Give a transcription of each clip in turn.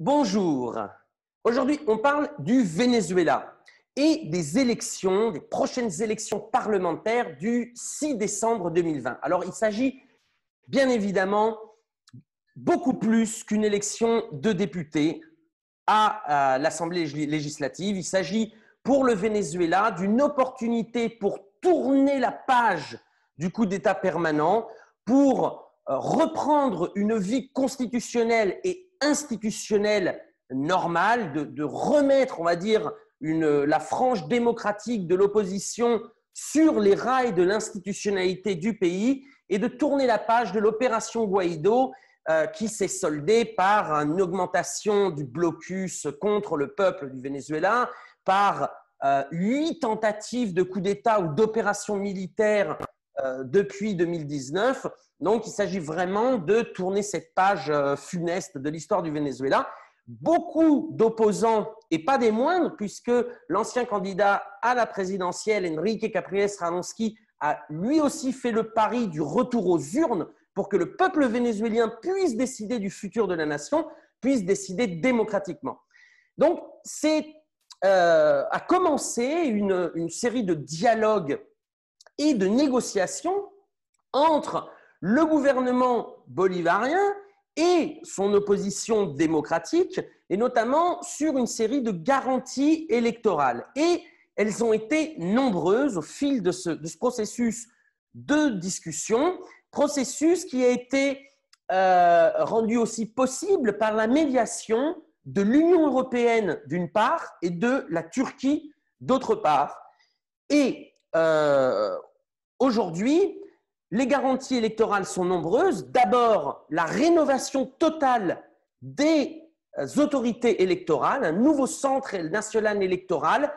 Bonjour. Aujourd'hui, on parle du Venezuela et des élections, des prochaines élections parlementaires du 6 décembre 2020. Alors, il s'agit bien évidemment beaucoup plus qu'une élection de députés à l'Assemblée législative. Il s'agit pour le Venezuela d'une opportunité pour tourner la page du coup d'État permanent, pour reprendre une vie constitutionnelle et institutionnelle normale, de remettre, on va dire, la frange démocratique de l'opposition sur les rails de l'institutionnalité du pays et de tourner la page de l'opération Guaidó qui s'est soldée par une augmentation du blocus contre le peuple du Venezuela, par 8 tentatives de coup d'État ou d'opérations militaires depuis 2019. Donc, il s'agit vraiment de tourner cette page funeste de l'histoire du Venezuela. Beaucoup d'opposants, et pas des moindres, puisque l'ancien candidat à la présidentielle, Enrique Capriles Radonski, a lui aussi fait le pari du retour aux urnes pour que le peuple vénézuélien puisse décider du futur de la nation, puisse décider démocratiquement. Donc, a commencé une série de dialogues et de négociations entre le gouvernement bolivarien et son opposition démocratique, et notamment sur une série de garanties électorales. Et elles ont été nombreuses au fil de ce processus de discussion, processus qui a été rendu aussi possible par la médiation de l'Union européenne d'une part et de la Turquie d'autre part. Et aujourd'hui, les garanties électorales sont nombreuses. D'abord, la rénovation totale des autorités électorales, un nouveau centre national électoral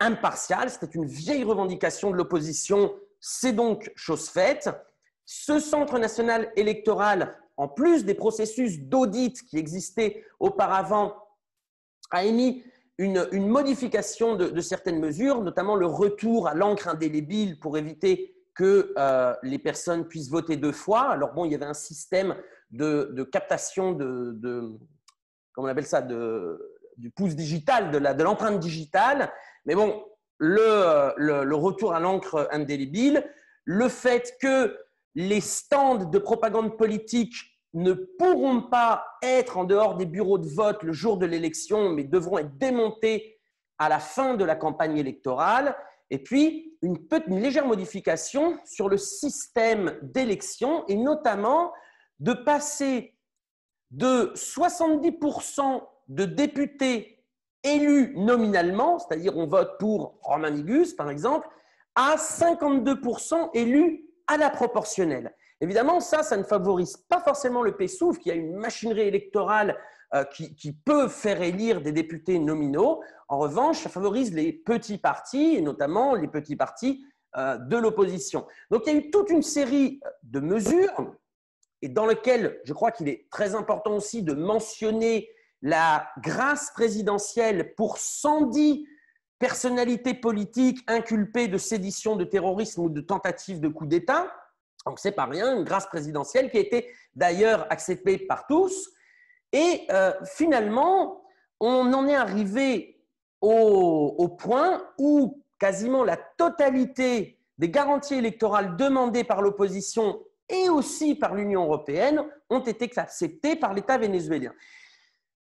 impartial. C'était une vieille revendication de l'opposition, c'est donc chose faite. Ce centre national électoral, en plus des processus d'audit qui existaient auparavant, a émis une modification de certaines mesures, notamment le retour à l'encre indélébile pour éviter que les personnes puissent voter 2 fois. Alors bon, il y avait un système de captation comment on appelle ça, du pouce digital, de l'empreinte digitale. Mais bon, le retour à l'encre indélébile, le fait que les stands de propagande politique ne pourront pas être en dehors des bureaux de vote le jour de l'élection, mais devront être démontés à la fin de la campagne électorale. Et puis, une légère modification sur le système d'élection, et notamment de passer de 70% de députés élus nominalement, c'est-à-dire on vote pour Romain Migus, par exemple, à 52% élus à la proportionnelle. Évidemment, ça ne favorise pas forcément le PSUV, qui a une machinerie électorale qui peut faire élire des députés nominaux. En revanche, ça favorise les petits partis, et notamment les petits partis de l'opposition. Donc, il y a eu toute une série de mesures, et dans lesquelles je crois qu'il est très important aussi de mentionner la grâce présidentielle pour 110 personnalités politiques inculpées de sédition, de terrorisme ou de tentative de coup d'État. Donc, ce n'est pas rien, une grâce présidentielle qui a été d'ailleurs acceptée par tous. Et finalement, on en est arrivé au point où quasiment la totalité des garanties électorales demandées par l'opposition et aussi par l'Union européenne ont été acceptées par l'État vénézuélien.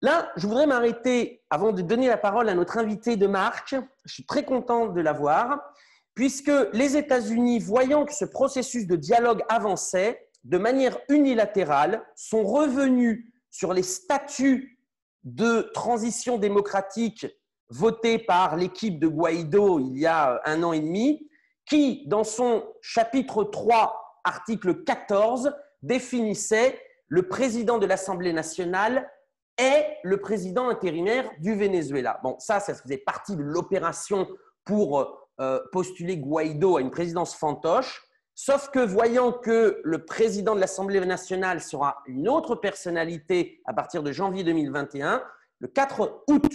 Là, je voudrais m'arrêter avant de donner la parole à notre invité de marque. Je suis très content de l'avoir, puisque les États-Unis, voyant que ce processus de dialogue avançait de manière unilatérale, sont revenus sur les statuts de transition démocratique votés par l'équipe de Guaidó il y a 1 an et demi, qui, dans son chapitre 3, article 14, définissait le président de l'Assemblée nationale est le président intérimaire du Venezuela. Bon, ça faisait partie de l'opération pour postuler Guaidó à une présidence fantoche, sauf que voyant que le président de l'Assemblée nationale sera une autre personnalité à partir de janvier 2021, le 4 août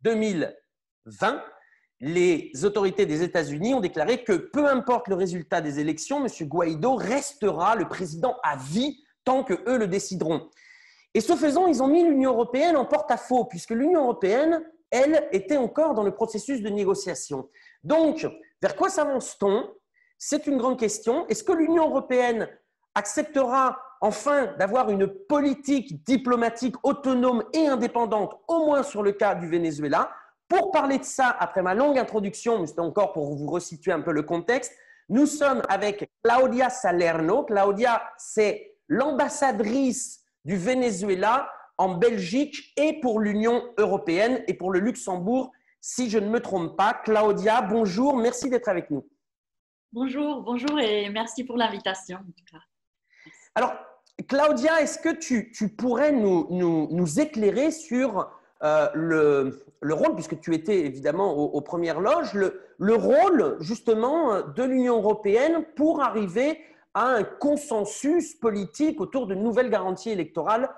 2020, les autorités des États-Unis ont déclaré que peu importe le résultat des élections, M. Guaidó restera le président à vie tant qu'eux le décideront. Et ce faisant, ils ont mis l'Union européenne en porte-à-faux, puisque l'Union européenne, elle, était encore dans le processus de négociation. Donc, vers quoi s'avance-t-on? C'est une grande question. Est-ce que l'Union européenne acceptera enfin d'avoir une politique diplomatique autonome et indépendante, au moins sur le cas du Venezuela? Pour parler de ça, après ma longue introduction, mais c'est encore pour vous resituer un peu le contexte, nous sommes avec Claudia Salerno. Claudia, c'est l'ambassadrice du Venezuela en Belgique et pour l'Union européenne et pour le Luxembourg, si je ne me trompe pas. Claudia, bonjour, merci d'être avec nous. Bonjour et merci pour l'invitation. Alors, Claudia, est-ce que tu pourrais nous éclairer sur le rôle, puisque tu étais évidemment aux premières loges, le rôle justement de l'Union européenne pour arriver à un consensus politique autour de nouvelles garanties électorales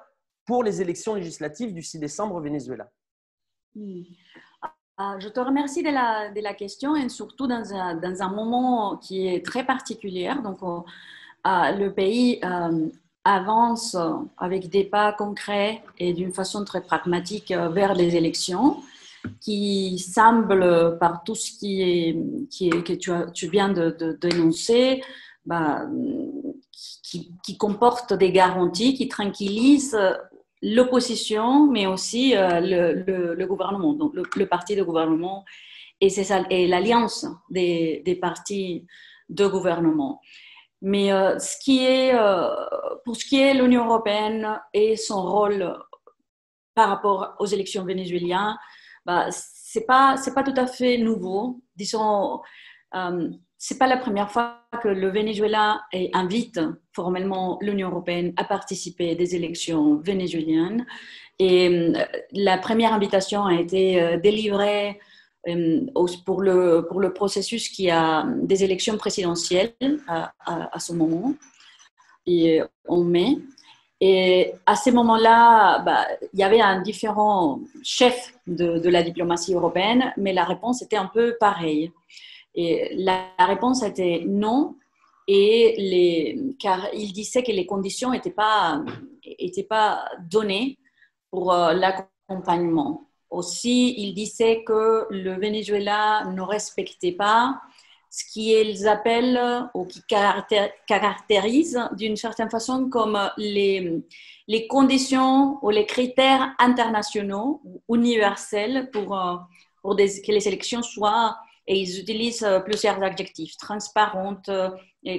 pour les élections législatives du 6 décembre au Venezuela? Je te remercie de la question et surtout dans un moment qui est très particulier. Donc, le pays avance avec des pas concrets et d'une façon très pragmatique vers les élections qui semblent, par tout ce que tu viens de dénoncer, qui comportent des garanties, qui tranquillisent l'opposition, mais aussi le gouvernement, donc le parti de gouvernement et l'alliance des partis de gouvernement. Mais pour ce qui est de l'Union européenne et son rôle par rapport aux élections vénézuéliennes, c'est pas tout à fait nouveau. Disons, c'est pas la première fois que le Venezuela invite formellement l'Union européenne à participer des élections vénézuéliennes. Et la première invitation a été délivrée pour le processus qui a des élections présidentielles à ce moment, et en mai. Et à ce moment-là, il y avait un différent chef de la diplomatie européenne, mais la réponse était un peu pareille. Et la réponse était non, car il disait que les conditions n'étaient pas données pour l'accompagnement. Aussi, il disait que le Venezuela ne respectait pas ce qu'ils appellent ou qui caractérise d'une certaine façon comme les conditions ou les critères internationaux ou universels pour que les élections soient, et ils utilisent plusieurs adjectifs, transparentes,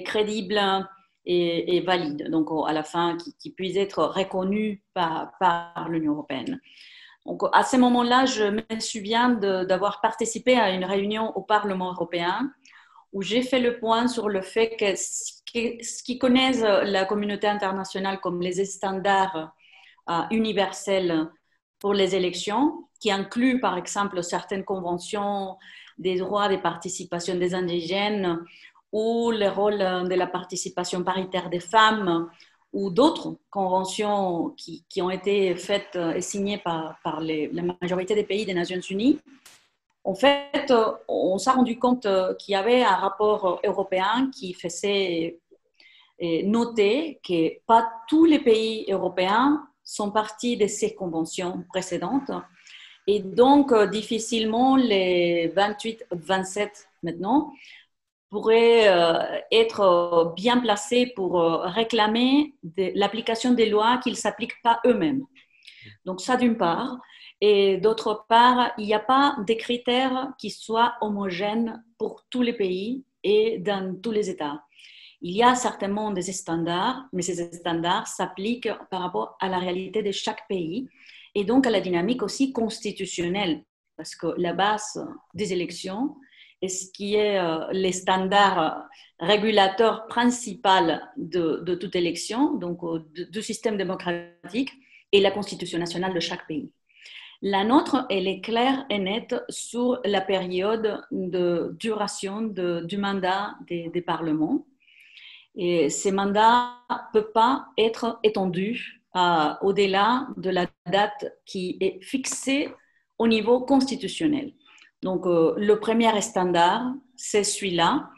crédibles et valides, donc à la fin qui puissent être reconnues par l'Union européenne. Donc, à ce moment-là, je me souviens d'avoir participé à une réunion au Parlement européen où j'ai fait le point sur le fait que ce qu'ils connaissent la communauté internationale comme les standards universels pour les élections, qui incluent par exemple certaines conventions des droits de participation des indigènes ou le rôle de la participation paritaire des femmes ou d'autres conventions qui ont été faites et signées par la majorité des pays des Nations Unies. En fait, on s'est rendu compte qu'il y avait un rapport européen qui faisait noter que pas tous les pays européens sont partis de ces conventions précédentes. Et donc, difficilement, les 28-27 maintenant pourraient être bien placés pour réclamer l'application des lois qu'ils ne s'appliquent pas eux-mêmes. Donc, ça d'une part. Et d'autre part, il n'y a pas de critères qui soient homogènes pour tous les pays et dans tous les États. Il y a certainement des standards, mais ces standards s'appliquent par rapport à la réalité de chaque pays et donc à la dynamique aussi constitutionnelle, parce que la base des élections est ce qui est les standards régulateurs principaux de toute élection, donc du système démocratique et la constitution nationale de chaque pays. La nôtre, elle est claire et nette sur la période de duration du mandat des parlements. Et ces mandats ne peuvent pas être étendus au-delà de la date qui est fixée au niveau constitutionnel. Donc, le premier standard, c'est celui-là.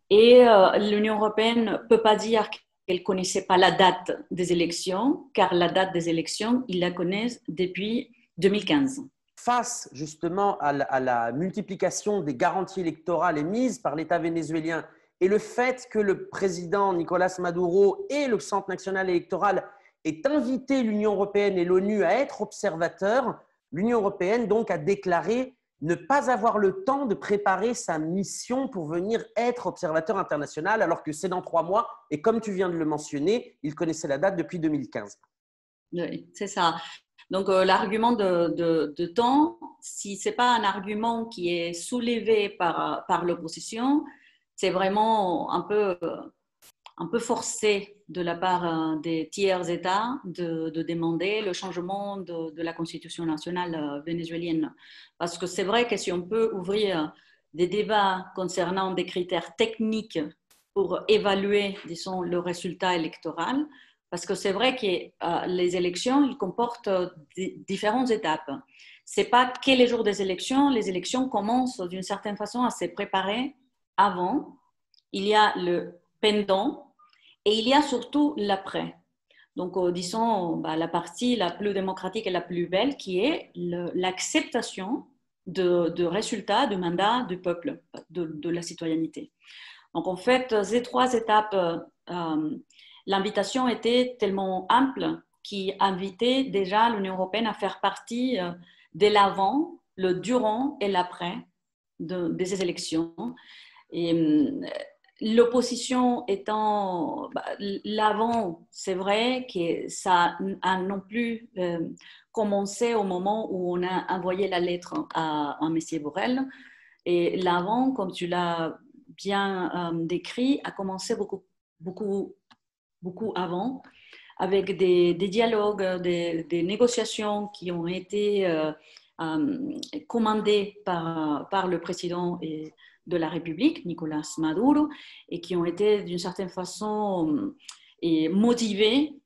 Et l'Union européenne ne peut pas dire qu'elle ne connaissait pas la date des élections, car la date des élections, ils la connaissent depuis 2015. Face justement à la multiplication des garanties électorales émises par l'État vénézuélien et le fait que le président Nicolás Maduro et le Centre national électoral aient invité l'Union européenne et l'ONU à être observateurs, l'Union européenne donc a déclaré ne pas avoir le temps de préparer sa mission pour venir être observateur international, alors que c'est dans 3 mois. Et comme tu viens de le mentionner, il connaissait la date depuis 2015. Oui, c'est ça. Donc, l'argument de temps, si ce n'est pas un argument qui est soulevé par l'opposition, c'est vraiment un peu forcé de la part des tiers États de demander le changement de la constitution nationale vénézuélienne. Parce que c'est vrai que si on peut ouvrir des débats concernant des critères techniques pour évaluer, disons, le résultat électoral, parce que c'est vrai que les élections, ils comportent différentes étapes. Ce n'est pas que les jours des élections. Les élections commencent d'une certaine façon à se préparer avant. Il y a le pendant et il y a surtout l'après. Donc, disons, la partie la plus démocratique et la plus belle qui est l'acceptation de résultats du mandat du peuple, de la citoyenneté. Donc, en fait, ces 3 étapes, l'invitation était tellement ample qu'il invitait déjà l'Union européenne à faire partie de l'avant, le durant et l'après de ces élections. Et l'opposition étant l'avant, c'est vrai que ça a non plus commencé au moment où on a envoyé la lettre à M. Borrell. Et l'avant, comme tu l'as bien décrit, a commencé beaucoup avant, avec des dialogues, des négociations qui ont été commandées par le président de la République, Nicolás Maduro, et qui ont été d'une certaine façon motivées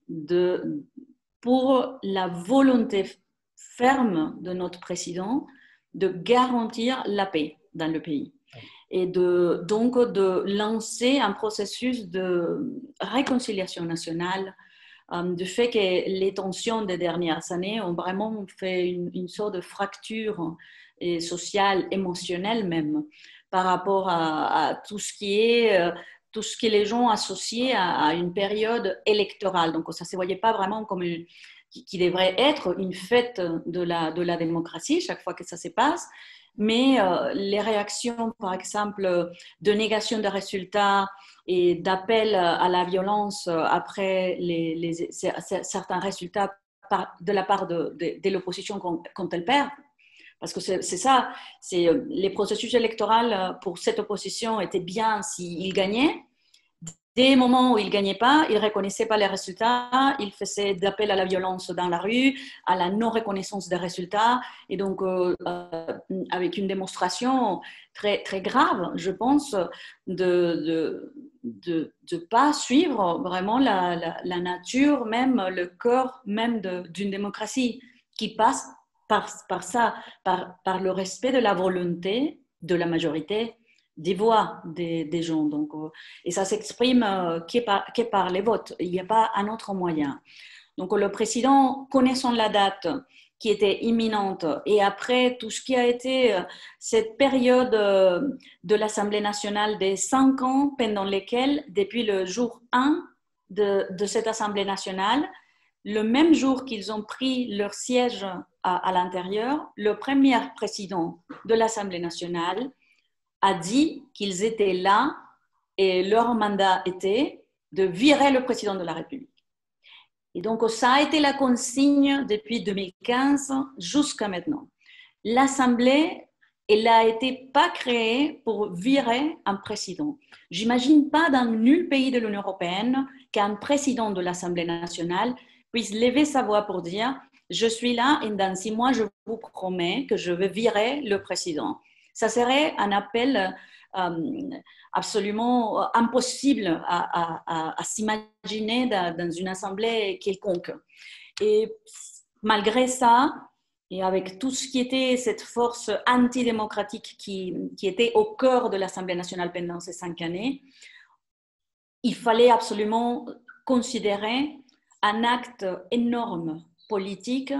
pour la volonté ferme de notre président de garantir la paix dans le pays. Et donc de lancer un processus de réconciliation nationale, du fait que les tensions des dernières années ont vraiment fait une sorte de fracture sociale, émotionnelle même, par rapport à tout ce que les gens associaient à une période électorale. Donc ça ne se voyait pas vraiment comme qui devrait être une fête de la démocratie chaque fois que ça se passe. Mais les réactions, par exemple, de négation des résultats et d'appel à la violence après certains résultats de la part de l'opposition quand elle perd, parce que c'est ça, les processus électoraux pour cette opposition étaient bien s'ils gagnaient. Dès le moment où il ne gagnait pas, il ne reconnaissait pas les résultats, il faisait d'appel à la violence dans la rue, à la non-reconnaissance des résultats, et donc avec une démonstration très, très grave, je pense, de ne pas suivre vraiment la nature même, le corps même d'une démocratie qui passe par ça, par le respect de la volonté de la majorité des voix des gens. Donc, et ça s'exprime que par les votes. Il n'y a pas un autre moyen. Donc, le président, connaissant la date qui était imminente, et après tout ce qui a été cette période de l'Assemblée nationale des 5 ans, pendant lesquels, depuis le jour 1 de cette Assemblée nationale, le même jour qu'ils ont pris leur siège à l'intérieur, le premier président de l'Assemblée nationale a dit qu'ils étaient là et leur mandat était de virer le président de la République. Et donc, ça a été la consigne depuis 2015 jusqu'à maintenant. L'Assemblée, elle n'a été pas créée pour virer un président. J'imagine pas dans nul pays de l'Union européenne qu'un président de l'Assemblée nationale puisse lever sa voix pour dire « Je suis là et dans 6 mois, je vous promets que je vais virer le président ». Ça serait un appel absolument impossible à s'imaginer dans une assemblée quelconque. Et malgré ça, et avec tout ce qui était cette force antidémocratique qui était au cœur de l'Assemblée nationale pendant ces 5 années, il fallait absolument considéré un acte énorme politique,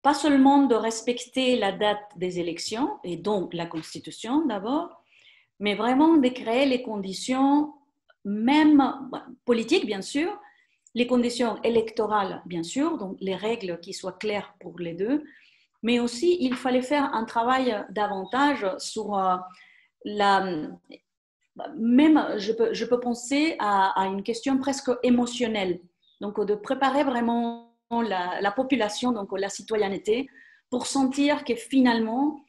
pas seulement de respecter la date des élections, et donc la Constitution d'abord, mais vraiment de créer les conditions, même politiques bien sûr, les conditions électorales bien sûr, donc les règles qui soient claires pour les deux, mais aussi il fallait faire un travail davantage sur même je peux penser à une question presque émotionnelle, donc de préparer vraiment la population, donc la citoyenneté, pour sentir que finalement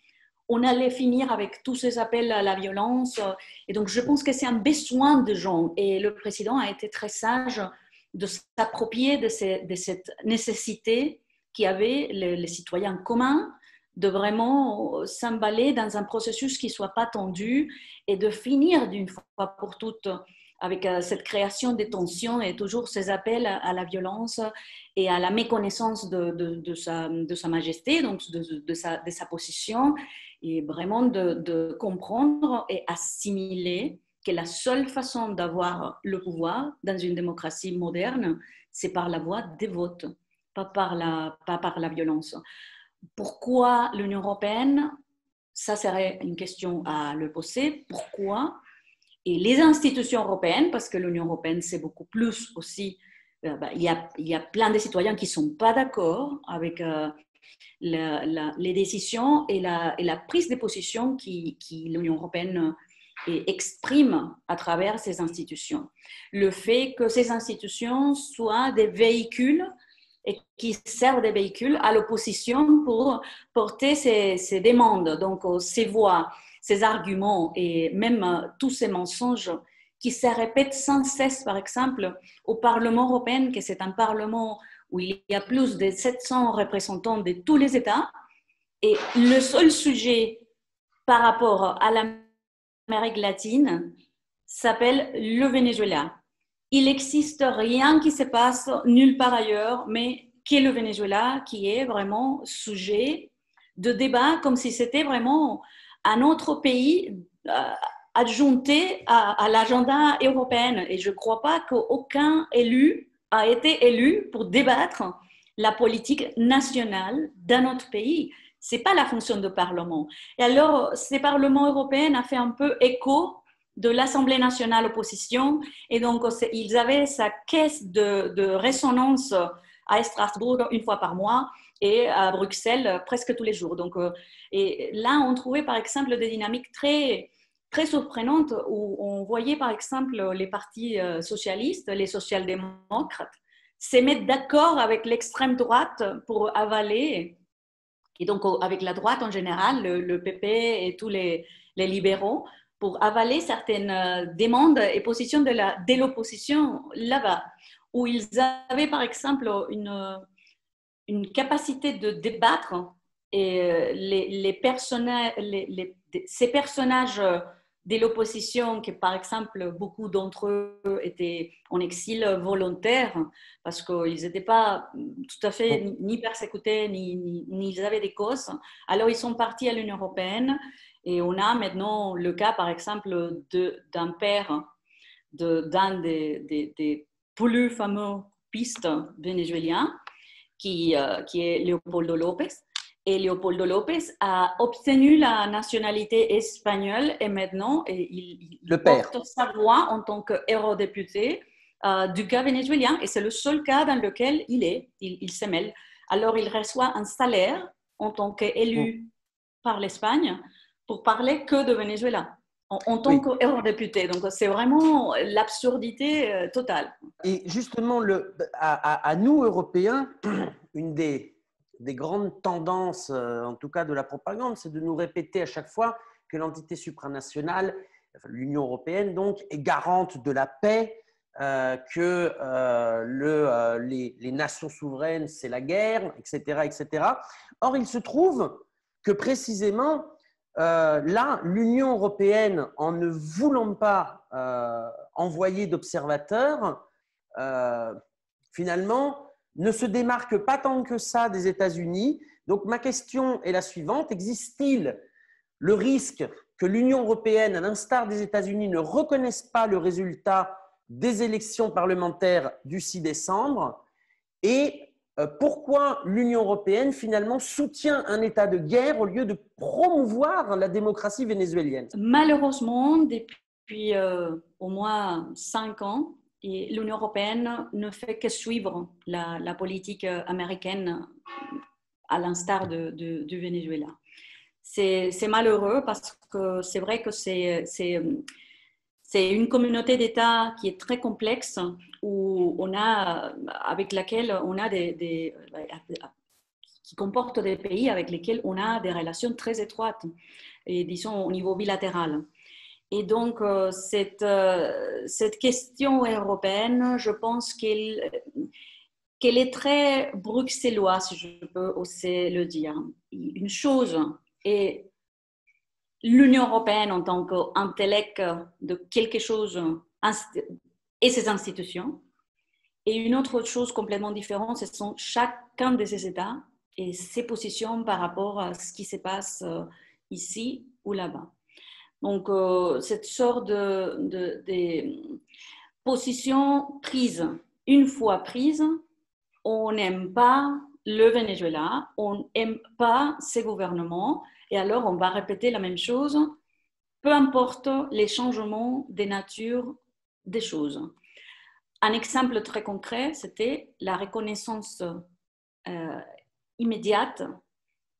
on allait finir avec tous ces appels à la violence. Et donc je pense que c'est un besoin de gens, et le président a été très sage de s'approprier de cette nécessité qu'avaient les citoyens communs de vraiment s'emballer dans un processus qui ne soit pas tendu et de finir d'une fois pour toutes avec cette création des tensions et toujours ces appels à la violence et à la méconnaissance de sa majesté, donc de sa position, et vraiment de comprendre et assimiler que la seule façon d'avoir le pouvoir dans une démocratie moderne, c'est par la voie des votes, pas par la violence. Pourquoi l'Union européenne? Ça serait une question à le poser. Pourquoi? Et les institutions européennes, parce que l'Union européenne, c'est beaucoup plus aussi, il y a plein de citoyens qui ne sont pas d'accord avec les décisions et la prise de position qui l'Union européenne exprime à travers ces institutions. Le fait que ces institutions soient des véhicules et qui servent de véhicules à l'opposition pour porter ces demandes, donc ces voix, ces arguments et même tous ces mensonges qui se répètent sans cesse, par exemple, au Parlement européen, que c'est un parlement où il y a plus de 700 représentants de tous les États, et le seul sujet par rapport à l'Amérique latine s'appelle le Venezuela. Il n'existe rien qui se passe nulle part ailleurs, mais qui est le Venezuela, qui est vraiment sujet de débat, comme si c'était vraiment un autre pays adjointé à l'agenda européen. Et je ne crois pas qu'aucun élu a été élu pour débattre la politique nationale d'un autre pays. Ce n'est pas la fonction du Parlement. Et alors, ce Parlement européen a fait un peu écho de l'Assemblée nationale opposition, et donc ils avaient sa caisse de résonance à Strasbourg une fois par mois et à Bruxelles presque tous les jours. Donc, et là, on trouvait par exemple des dynamiques très, très surprenantes où on voyait par exemple les partis socialistes, les social-démocrates, se mettre d'accord avec l'extrême droite pour avaler, et donc avec la droite en général, le PP et tous les libéraux, pour avaler certaines demandes et positions de l'opposition là-bas, où ils avaient par exemple une capacité de débattre, et ces personnages de l'opposition, qui par exemple beaucoup d'entre eux étaient en exil volontaire parce qu'ils n'étaient pas tout à fait ni persécutés ni ils avaient des causes, alors ils sont partis à l'Union européenne. Et on a maintenant le cas, par exemple, d'un père d'un des plus fameux pistes vénézuéliens, qui est Leopoldo López. Et Leopoldo López a obtenu la nationalité espagnole et maintenant il porte sa voix en tant qu'eurodéputé du cas vénézuélien. Et c'est le seul cas dans lequel il se mêle. Alors il reçoit un salaire en tant qu'élu par l'Espagne pour parler que de Venezuela en tant qu'eurodéputé. Donc, c'est vraiment l'absurdité totale. Et justement, à nous, Européens, une des grandes tendances, en tout cas de la propagande, c'est de nous répéter à chaque fois que l'entité supranationale, l'Union européenne, donc, est garante de la paix, que les nations souveraines, c'est la guerre, etc., etc. Or, il se trouve que précisément, là, l'Union européenne, en ne voulant pas envoyer d'observateurs, finalement, ne se démarque pas tant que ça des États-Unis. Donc, ma question est la suivante. Existe-t-il le risque que l'Union européenne, à l'instar des États-Unis, ne reconnaisse pas le résultat des élections parlementaires du 6 décembre et pourquoi l'Union européenne finalement soutient un état de guerre au lieu de promouvoir la démocratie vénézuélienne? Malheureusement, depuis au moins 5 ans, l'Union européenne ne fait que suivre la politique américaine à l'instar du Venezuela. C'est malheureux parce que c'est vrai que c'est une communauté d'États qui est très complexe, avec laquelle on a qui comporte des pays avec lesquels on a des relations très étroites, et disons au niveau bilatéral. Et donc, cette question européenne, je pense qu'elle est très bruxelloise, si je peux oser le dire. Une chose est l'Union européenne en tant qu'intellect de quelque chose et ses institutions. Et une autre chose complètement différente, ce sont chacun de ces États et ses positions par rapport à ce qui se passe ici ou là-bas. Donc, cette sorte de positions prises, une fois prises, on n'aime pas le Venezuela, on n'aime pas ses gouvernements, et alors on va répéter la même chose, peu importe les changements des natures des choses. Un exemple très concret, c'était la reconnaissance immédiate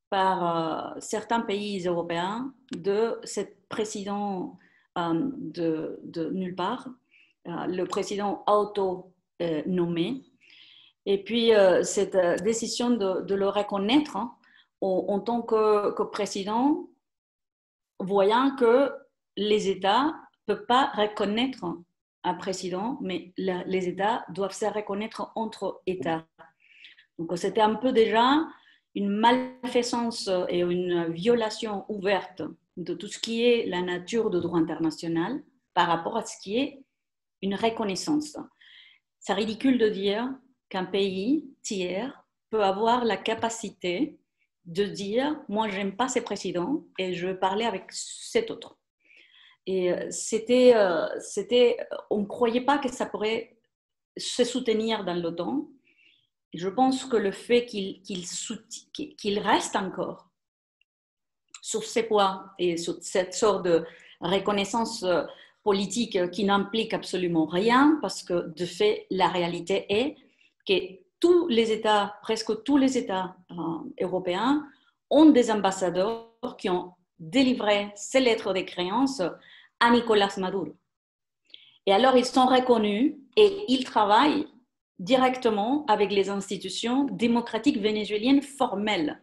par certains pays européens de ce président de nulle part, le président auto-nommé. Et puis, cette décision de le reconnaître en tant que président, voyant que les États ne peuvent pas reconnaître un président, mais les États doivent se reconnaître entre États. Donc, c'était un peu déjà une malfaisance et une violation ouverte de tout ce qui est la nature du droit international par rapport à ce qui est une reconnaissance. C'est ridicule de dire qu'un pays tiers peut avoir la capacité de dire « moi, je n'aime pas ces présidents et je veux parler avec cet autre ». Et on ne croyait pas que ça pourrait se soutenir dans l'OTAN. Je pense que le fait qu'il reste encore sur ces points et sur cette sorte de reconnaissance politique qui n'implique absolument rien, parce que de fait, la réalité est que presque tous les États européens ont des ambassadeurs qui ont délivré ces lettres de créance à Nicolás Maduro. Et alors, ils sont reconnus et ils travaillent directement avec les institutions démocratiques vénézuéliennes formelles.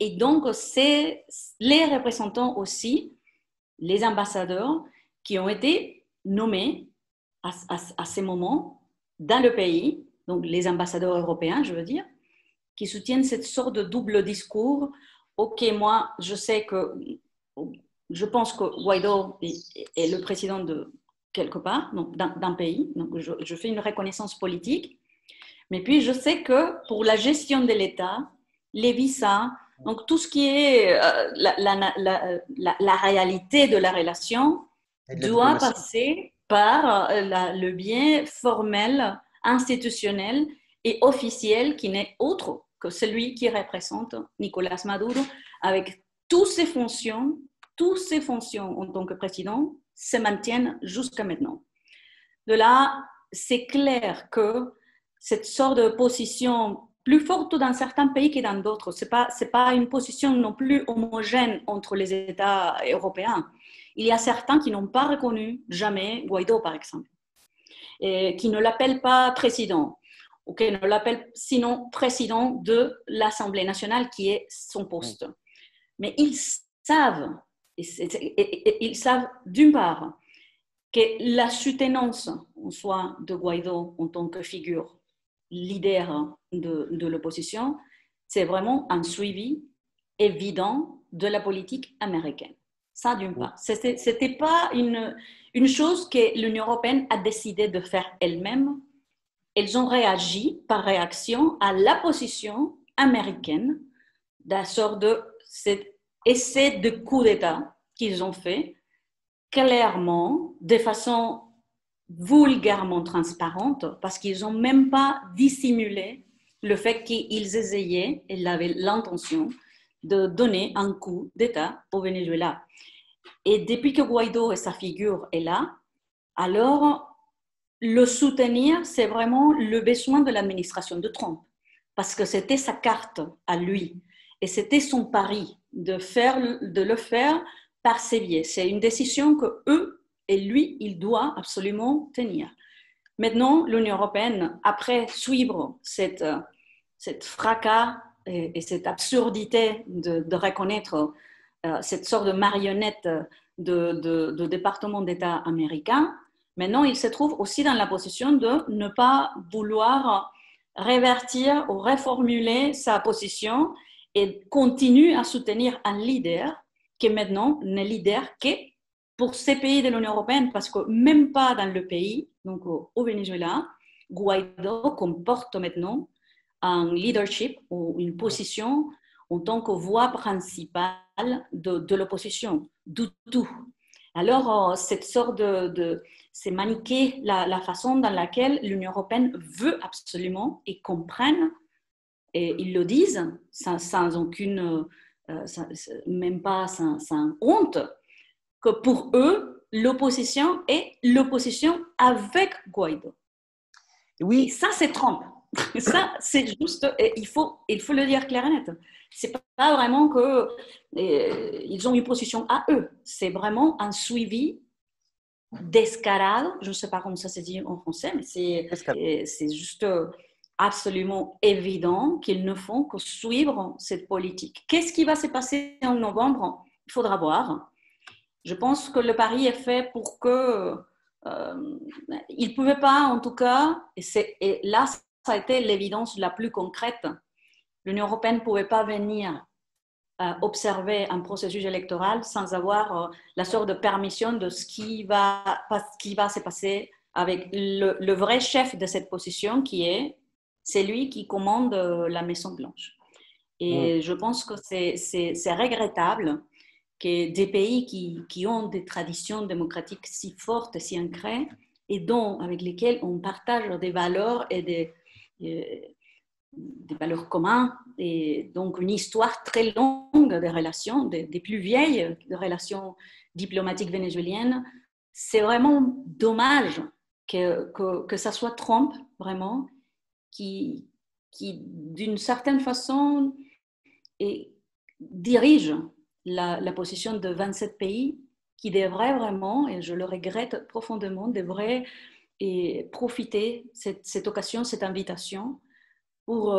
Et donc, c'est les représentants aussi, les ambassadeurs, qui ont été nommés à ces moments dans le pays, donc les ambassadeurs européens, je veux dire, qui soutiennent cette sorte de double discours. Ok, moi, je pense que Guaidó est le président de quelque part, donc d'un pays, donc je fais une reconnaissance politique, mais puis je sais que pour la gestion de l'État, les visas, donc tout ce qui est la réalité de la relation doit passer par le biais formel, institutionnel et officiel qui n'est autre que celui qui représente Nicolás Maduro avec toutes ses fonctions en tant que président se maintiennent jusqu'à maintenant. De là, c'est clair que cette sorte de position plus forte dans certains pays que dans d'autres, c'est pas une position non plus homogène entre les États européens. Il y a certains qui n'ont pas reconnu jamais Guaidó, par exemple, et qui ne l'appellent pas président, ou qui ne l'appellent sinon président de l'Assemblée nationale, qui est son poste. Mais ils savent d'une part que la soutenance en soi de Guaidó en tant que figure leader de l'opposition, c'est vraiment un suivi évident de la politique américaine. Ça, d'une part. Ce n'était pas une chose que l'Union européenne a décidé de faire elle-même. Elles ont réagi par réaction à la position américaine d'un sort de cet essai de coup d'État qu'ils ont fait clairement, de façon vulgairement transparente parce qu'ils n'ont même pas dissimulé le fait qu'ils essayaient, ils avaient l'intention de donner un coup d'État au Venezuela. Et depuis que Guaido et sa figure est là, alors le soutenir, c'est vraiment le besoin de l'administration de Trump, parce que c'était sa carte à lui et c'était son pari de le faire par ses biais. C'est une décision que eux et lui, il doit absolument tenir. Maintenant, l'Union européenne, après suivre cette fracas et cette absurdité de reconnaître cette sorte de marionnette de département d'État américain, maintenant, il se trouve aussi dans la position de ne pas vouloir révertir ou reformuler sa position et continue à soutenir un leader qui maintenant n'est leader que pour ces pays de l'Union européenne, parce que même pas dans le pays, donc au Venezuela, Guaido comporte maintenant un leadership ou une position en tant que voix principale de l'opposition, du tout. Alors, cette sorte c'est maniquer la façon dans laquelle l'Union européenne veut absolument et comprenne, et ils le disent sans aucune, même pas sans honte, que pour eux, l'opposition est l'opposition avec Guaido. Oui. Et ça, c'est Trump. Ça, c'est juste, il faut le dire clair et net. C'est pas vraiment qu'ils ont une position à eux. C'est vraiment un suivi d'escalade. Je ne sais pas comment ça se dit en français, mais c'est juste absolument évident qu'ils ne font que suivre cette politique. Qu'est-ce qui va se passer en novembre? Il faudra voir. Je pense que le pari est fait pour que il ne pouvait pas, en tout cas, et là, ça a été l'évidence la plus concrète. L'Union européenne ne pouvait pas venir observer un processus électoral sans avoir la sorte de permission de ce qui va se passer avec le vrai chef de cette position c'est lui qui commande la Maison-Blanche. Et je pense que c'est regrettable que des pays qui ont des traditions démocratiques si fortes, si ancrées, et avec lesquels on partage des valeurs et des valeurs communes, et donc une histoire très longue des relations, des plus vieilles des relations diplomatiques vénézuéliennes. C'est vraiment dommage que ça soit Trump, vraiment, qui d'une certaine façon, dirige la position de 27 pays qui devraient vraiment, et je le regrette profondément, devraient profiter cette occasion, cette invitation pour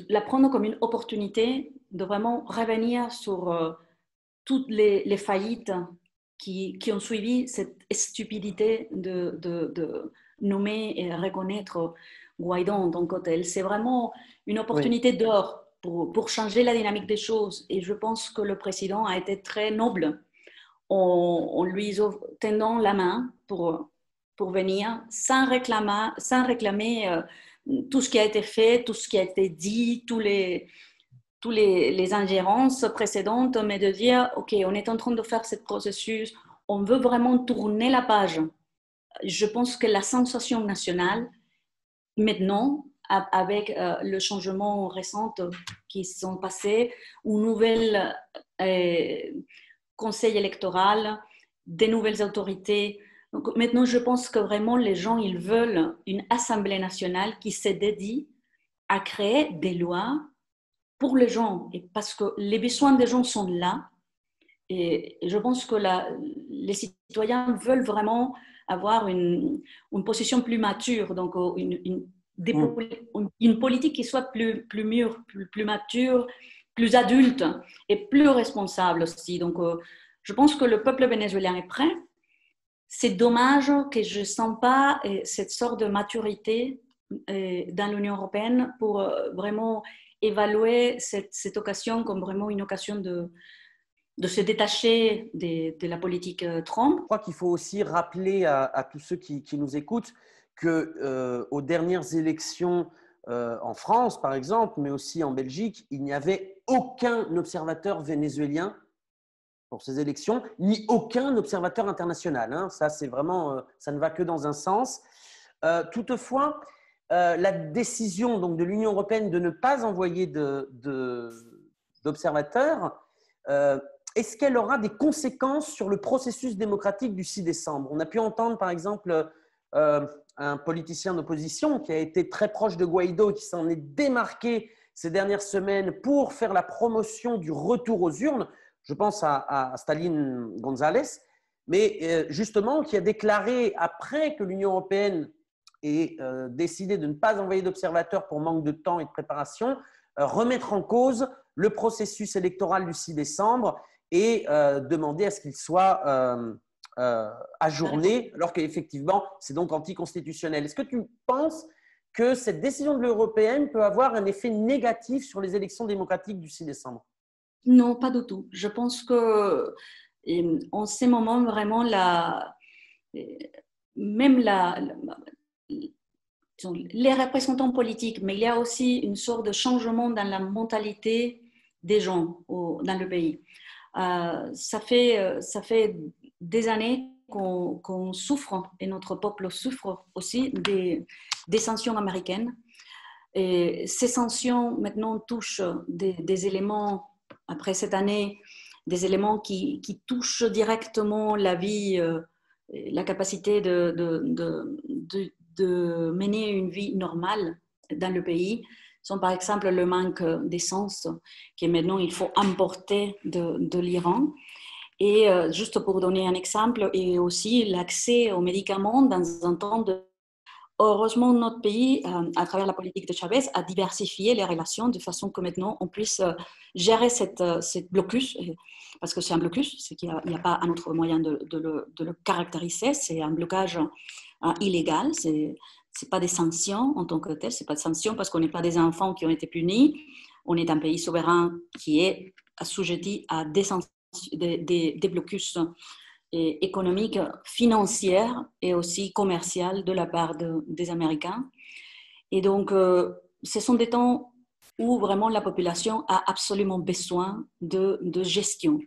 la prendre comme une opportunité de vraiment revenir sur toutes les faillites qui ont suivi cette stupidité de nommer et reconnaître Guaidó en tant que tel. C'est vraiment une opportunité d'or pour changer la dynamique des choses. Et je pense que le président a été très noble en lui tendant la main pour venir sans réclamer tout ce qui a été fait, tout ce qui a été dit, tous les ingérences précédentes, mais de dire, OK, on est en train de faire ce processus, on veut vraiment tourner la page. Je pense que la sensation nationale, maintenant, avec le changement récent qui se sont passés, une nouvelle conseil électoral, des nouvelles autorités. Donc, maintenant, je pense que vraiment les gens, ils veulent une assemblée nationale qui se dédie à créer des lois pour les gens, et parce que les besoins des gens sont là. Et je pense que les citoyens veulent vraiment avoir une position plus mature, donc une politique qui soit plus mûre, plus mature, plus adulte et plus responsable aussi. Donc, je pense que le peuple vénézuélien est prêt. C'est dommage que je ne sens pas cette sorte de maturité dans l'Union européenne pour vraiment évaluer cette occasion comme vraiment une occasion de se détacher de la politique Trump. Je crois qu'il faut aussi rappeler à tous ceux qui nous écoutent qu'aux dernières élections en France, par exemple, mais aussi en Belgique, il n'y avait aucun observateur vénézuélien pour ces élections, ni aucun observateur international. Hein. Ça, c'est vraiment, ça ne va que dans un sens. Toutefois, la décision donc, de l'Union européenne de ne pas envoyer d'observateurs, est-ce qu'elle aura des conséquences sur le processus démocratique du 6 décembre? On a pu entendre, par exemple, un politicien d'opposition qui a été très proche de Guaidó, qui s'en est démarqué ces dernières semaines pour faire la promotion du retour aux urnes. Je pense à Staline González, mais justement qui a déclaré, après que l'Union européenne ait décidé de ne pas envoyer d'observateurs pour manque de temps et de préparation, remettre en cause le processus électoral du 6 décembre et demander à ce qu'il soit ajourné, alors qu'effectivement, c'est donc anticonstitutionnel. Est-ce que tu penses que cette décision de l'Union européenne peut avoir un effet négatif sur les élections démocratiques du 6 décembre? Non, pas du tout. Je pense que en ce moment, vraiment, même les représentants politiques, mais il y a aussi une sorte de changement dans la mentalité des gens dans le pays. Ça fait des années qu'on souffre, et notre peuple souffre aussi des sanctions américaines. Et ces sanctions maintenant touchent des éléments, après cette année, des éléments qui touchent directement la vie, la capacité de mener une vie normale dans le pays, sont par exemple le manque d'essence que maintenant il faut importer de l'Iran. Et juste pour donner un exemple, et aussi l'accès aux médicaments dans un temps de... Heureusement, notre pays, à travers la politique de Chavez, a diversifié les relations de façon que maintenant on puisse gérer cette blocus, parce que c'est un blocus, c'est qu'il n'y a pas un autre moyen de le caractériser, c'est un blocage illégal, c'est pas des sanctions en tant que tel, c'est pas des sanctions parce qu'on n'est pas des enfants qui ont été punis, on est un pays souverain qui est assujetti à des blocus économique, financière et aussi commerciale de la part des Américains. Et donc, ce sont des temps où vraiment la population a absolument besoin de gestion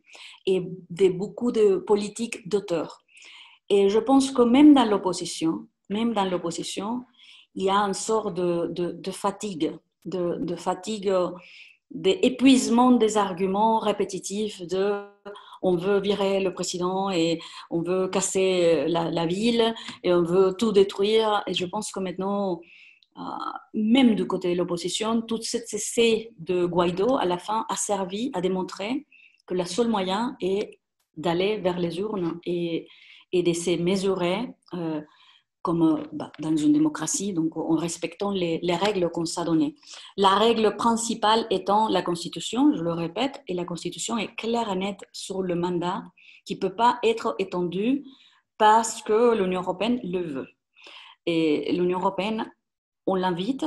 et de beaucoup de politiques d'auteur. Et je pense que même dans l'opposition, il y a une sorte de fatigue, de fatigue, d'épuisement des arguments répétitifs on veut virer le président et on veut casser la ville et on veut tout détruire. Et je pense que maintenant, même du côté de l'opposition, tout cet essai de Guaidó, à la fin, a servi à démontrer que le seul moyen est d'aller vers les urnes et de se mesurer comme dans une démocratie, donc en respectant les règles qu'on s'est données. La règle principale étant la Constitution, je le répète, et la Constitution est claire et nette sur le mandat qui ne peut pas être étendu parce que l'Union européenne le veut. Et l'Union européenne, on l'invite,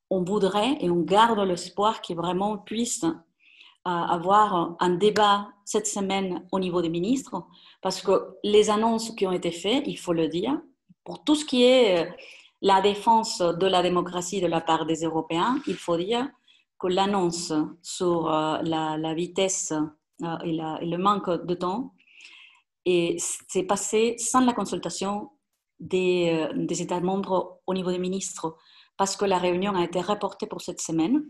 on voudrait et on garde l'espoir qu'il vraiment puisse avoir un débat cette semaine au niveau des ministres, parce que les annonces qui ont été faites, il faut le dire, pour tout ce qui est la défense de la démocratie de la part des Européens, il faut dire que l'annonce sur la vitesse et le manque de temps s'est passé sans la consultation des États membres au niveau des ministres, parce que la réunion a été reportée pour cette semaine.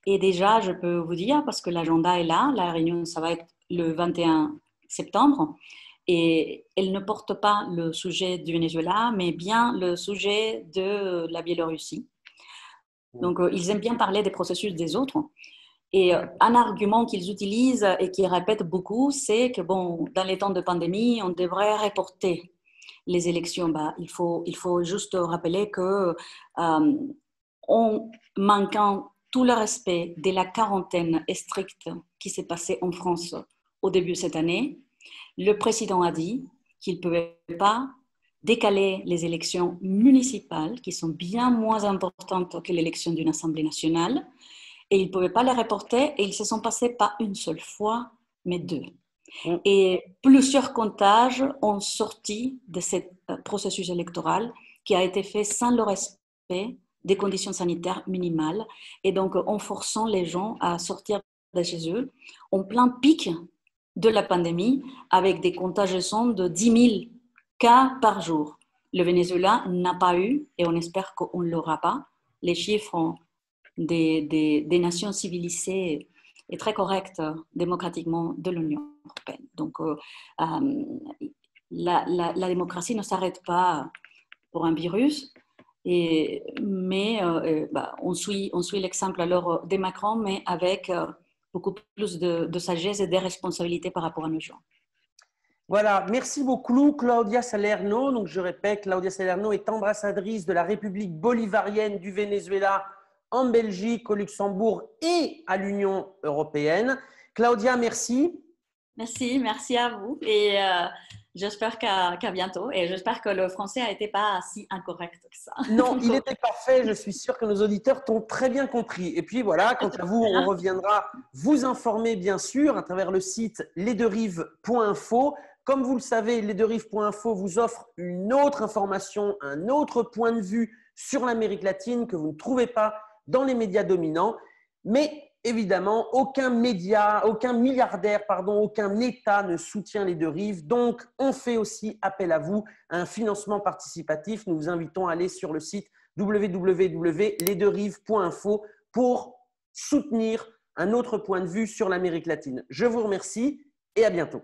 Et déjà, je peux vous dire, parce que l'agenda est là, la réunion, ça va être le 21 septembre, et elle ne porte pas le sujet du Venezuela, mais bien le sujet de la Biélorussie. Donc, ils aiment bien parler des processus des autres. Et un argument qu'ils utilisent et qu'ils répètent beaucoup, c'est que bon, dans les temps de pandémie, on devrait reporter les élections. Il faut juste rappeler que en manquant tout le respect de la quarantaine stricte qui s'est passée en France au début de cette année, le président a dit qu'il ne pouvait pas décaler les élections municipales, qui sont bien moins importantes que l'élection d'une Assemblée nationale, et il ne pouvait pas les reporter, et ils se sont passés pas une seule fois, mais deux. Et plusieurs comptages ont sorti de ce processus électoral qui a été fait sans le respect des conditions sanitaires minimales, et donc en forçant les gens à sortir de chez eux en plein pic de la pandémie avec des contagions de 10 000 cas par jour. Le Venezuela n'a pas eu, et on espère qu'on ne l'aura pas, les chiffres des nations civilisées et très correctes démocratiquement de l'Union européenne. Donc, la démocratie ne s'arrête pas pour un virus, mais on suit l'exemple alors de Macron, mais avec beaucoup plus de sagesse et de responsabilité par rapport à nos gens. Voilà, merci beaucoup Claudia Salerno. Donc je répète, Claudia Salerno est ambassadrice de la République bolivarienne du Venezuela en Belgique, au Luxembourg et à l'Union européenne. Claudia, merci. Merci à vous et j'espère qu'à bientôt et j'espère que le français n'a été pas si incorrect que ça. Non, il était parfait. Je suis sûr que nos auditeurs t'ont très bien compris. Et puis voilà, quant à vous, on reviendra vous informer bien sûr à travers le site lesdeuxrives.info. Comme vous le savez, lesdeuxrives.info vous offre une autre information, un autre point de vue sur l'Amérique latine que vous ne trouvez pas dans les médias dominants. Mais évidemment, aucun média, aucun milliardaire, aucun État ne soutient les deux rives. Donc, on fait aussi appel à vous, à un financement participatif. Nous vous invitons à aller sur le site www.lesdeuxrives.info pour soutenir un autre point de vue sur l'Amérique latine. Je vous remercie et à bientôt.